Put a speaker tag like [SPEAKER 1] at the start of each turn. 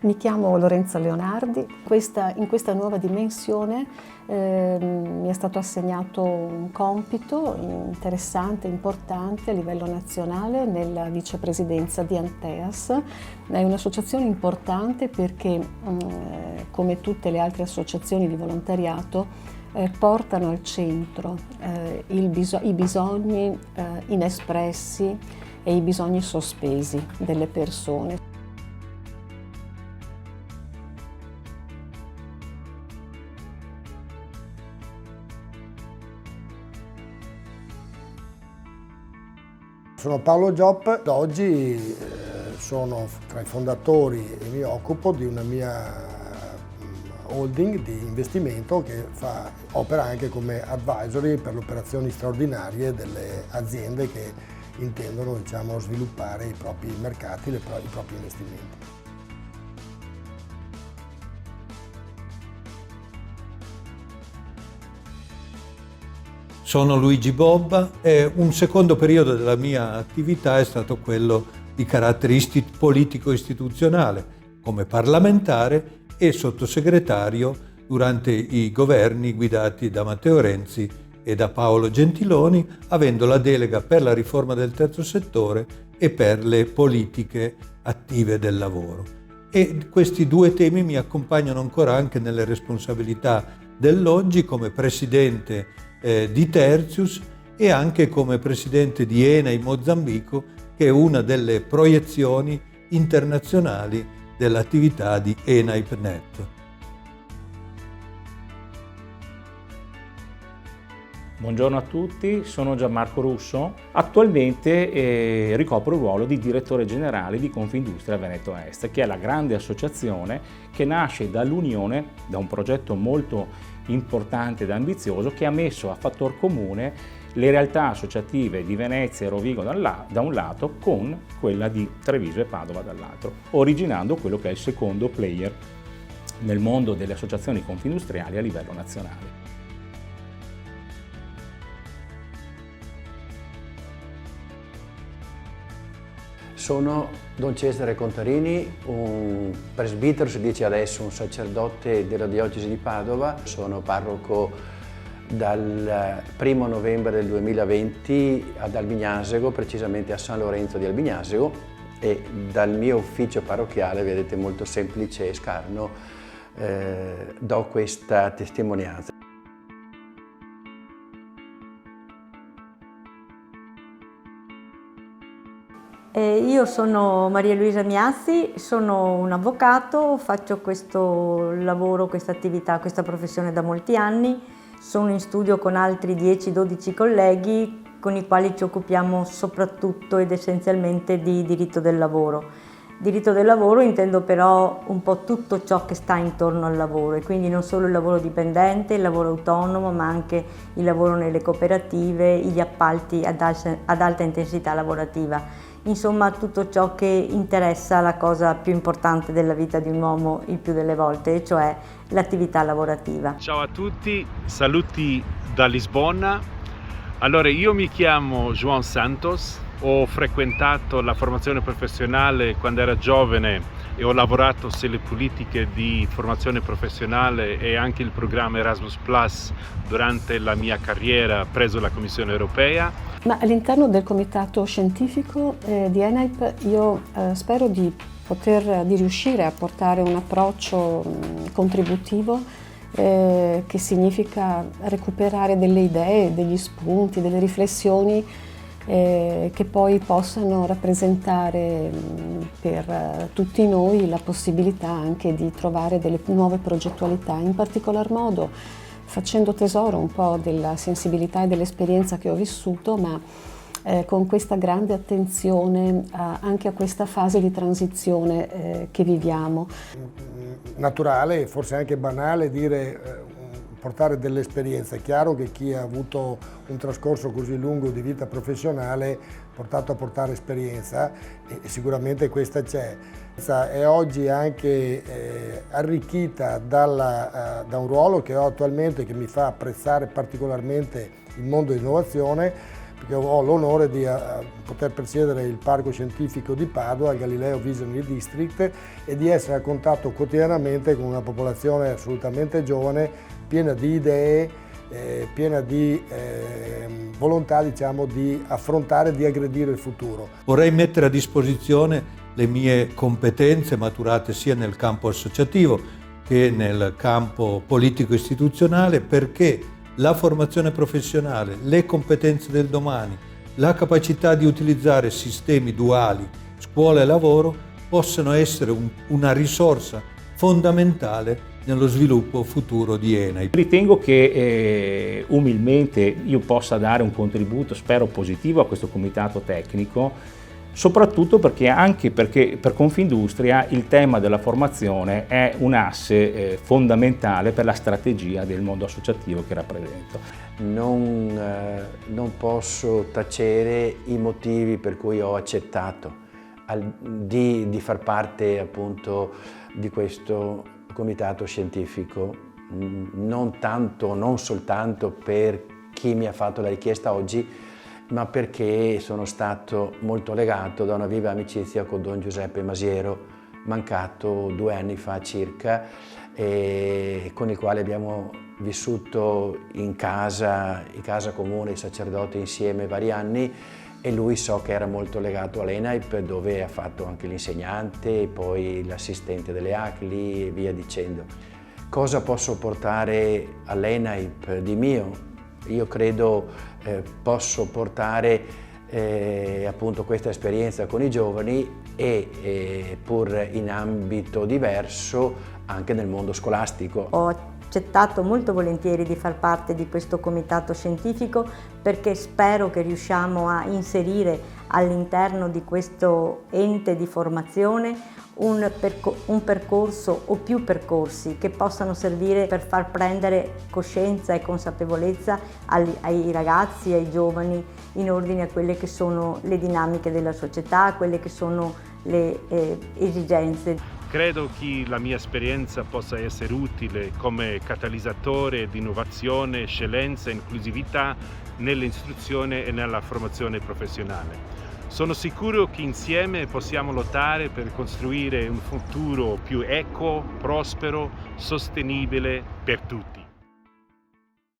[SPEAKER 1] Mi chiamo Lorenza Leonardi. In questa nuova dimensione mi è stato assegnato un compito interessante, importante a livello nazionale nella vicepresidenza di Anteas. È un'associazione importante perché, come tutte le altre associazioni di volontariato, portano al centro i bisogni inespressi e i bisogni sospesi delle persone.
[SPEAKER 2] Sono Paolo Giop, oggi sono tra i fondatori e mi occupo di una mia holding di investimento che opera anche come advisory per le operazioni straordinarie delle aziende che intendono, sviluppare i propri mercati, i propri investimenti.
[SPEAKER 3] Sono Luigi Bobba e un secondo periodo della mia attività è stato quello di carattere politico-istituzionale, come parlamentare e sottosegretario durante i governi guidati da Matteo Renzi e da Paolo Gentiloni, avendo la delega per la riforma del terzo settore e per le politiche attive del lavoro. E questi due temi mi accompagnano ancora anche nelle responsabilità dell'oggi come presidente di Tertius e anche come presidente di ENAI Mozambico, che è una delle proiezioni internazionali dell'attività di ENAIPnet.
[SPEAKER 4] Buongiorno a tutti, sono Gianmarco Russo. Attualmente ricopro il ruolo di direttore generale di Confindustria Veneto Est, che è la grande associazione che nasce dall'unione, da un progetto molto importante ed ambizioso che ha messo a fattor comune le realtà associative di Venezia e Rovigo da un lato con quella di Treviso e Padova dall'altro, originando quello che è il secondo player nel mondo delle associazioni confindustriali a livello nazionale.
[SPEAKER 5] Sono Don Cesare Contarini, un presbitero, si dice adesso un sacerdote della diocesi di Padova. Sono parroco dal 1 novembre del 2020 ad Albignasego, precisamente a San Lorenzo di Albignasego, e dal mio ufficio parrocchiale, vedete, molto semplice e scarno, do questa testimonianza.
[SPEAKER 6] Io sono Maria Luisa Miazzi, sono un avvocato, faccio questo lavoro, questa attività, questa professione da molti anni. Sono in studio con altri 10-12 colleghi con i quali ci occupiamo soprattutto ed essenzialmente di diritto del lavoro. Diritto del lavoro intendo però un po' tutto ciò che sta intorno al lavoro, e quindi non solo il lavoro dipendente, il lavoro autonomo, ma anche il lavoro nelle cooperative, gli appalti ad alta intensità lavorativa. Insomma, tutto ciò che interessa la cosa più importante della vita di un uomo il più delle volte, cioè l'attività lavorativa.
[SPEAKER 7] Ciao a tutti, saluti da Lisbona. Allora, io mi chiamo João Santos, ho frequentato la formazione professionale quando ero giovane e ho lavorato sulle politiche di formazione professionale e anche il programma Erasmus Plus durante la mia carriera presso la Commissione Europea.
[SPEAKER 1] Ma all'interno del comitato scientifico di ENAIP io spero di riuscire a portare un approccio contributivo che significa recuperare delle idee, degli spunti, delle riflessioni che poi possano rappresentare per tutti noi la possibilità anche di trovare delle nuove progettualità, in particolar modo facendo tesoro un po' della sensibilità e dell'esperienza che ho vissuto, ma con questa grande attenzione anche a questa fase di transizione che viviamo.
[SPEAKER 2] Naturale e forse anche banale dire portare delle esperienze. È chiaro che chi ha avuto un trascorso così lungo di vita professionale portato a portare esperienza, e sicuramente questa c'è. È oggi anche arricchita da un ruolo che ho attualmente, che mi fa apprezzare particolarmente il mondo dell'innovazione, perché ho l'onore di poter presiedere il Parco Scientifico di Padova, il Galileo Visionary District, e di essere a contatto quotidianamente con una popolazione assolutamente giovane, piena di idee, piena di volontà, diciamo, di affrontare e di aggredire il futuro.
[SPEAKER 3] Vorrei mettere a disposizione le mie competenze maturate sia nel campo associativo che nel campo politico-istituzionale, perché la formazione professionale, le competenze del domani, la capacità di utilizzare sistemi duali, scuola e lavoro, possano essere una risorsa fondamentale nello sviluppo futuro di ENAIP.
[SPEAKER 4] Ritengo che umilmente io possa dare un contributo, spero positivo, a questo comitato tecnico, soprattutto perché per Confindustria il tema della formazione è un asse fondamentale per la strategia del mondo associativo che rappresento.
[SPEAKER 5] Non posso tacere i motivi per cui ho accettato di far parte appunto di questo comitato scientifico, non soltanto per chi mi ha fatto la richiesta oggi, ma perché sono stato molto legato da una viva amicizia con Don Giuseppe Masiero, mancato 2 anni fa circa, e con il quale abbiamo vissuto in casa comune, i sacerdoti insieme vari anni, e lui so che era molto legato all'ENAIP, dove ha fatto anche l'insegnante e poi l'assistente delle ACLI e via dicendo. Cosa posso portare all'ENAIP di mio? Io credo posso portare appunto questa esperienza con i giovani e pur in ambito diverso anche nel mondo scolastico.
[SPEAKER 6] Ho accettato molto volentieri di far parte di questo comitato scientifico perché spero che riusciamo a inserire all'interno di questo ente di formazione un percorso o più percorsi che possano servire per far prendere coscienza e consapevolezza ai ragazzi, ai giovani, in ordine a quelle che sono le dinamiche della società, quelle che sono le esigenze.
[SPEAKER 7] Credo che la mia esperienza possa essere utile come catalizzatore di innovazione, eccellenza e inclusività nell'istruzione e nella formazione professionale. Sono sicuro che insieme possiamo lottare per costruire un futuro più equo, prospero, sostenibile per tutti.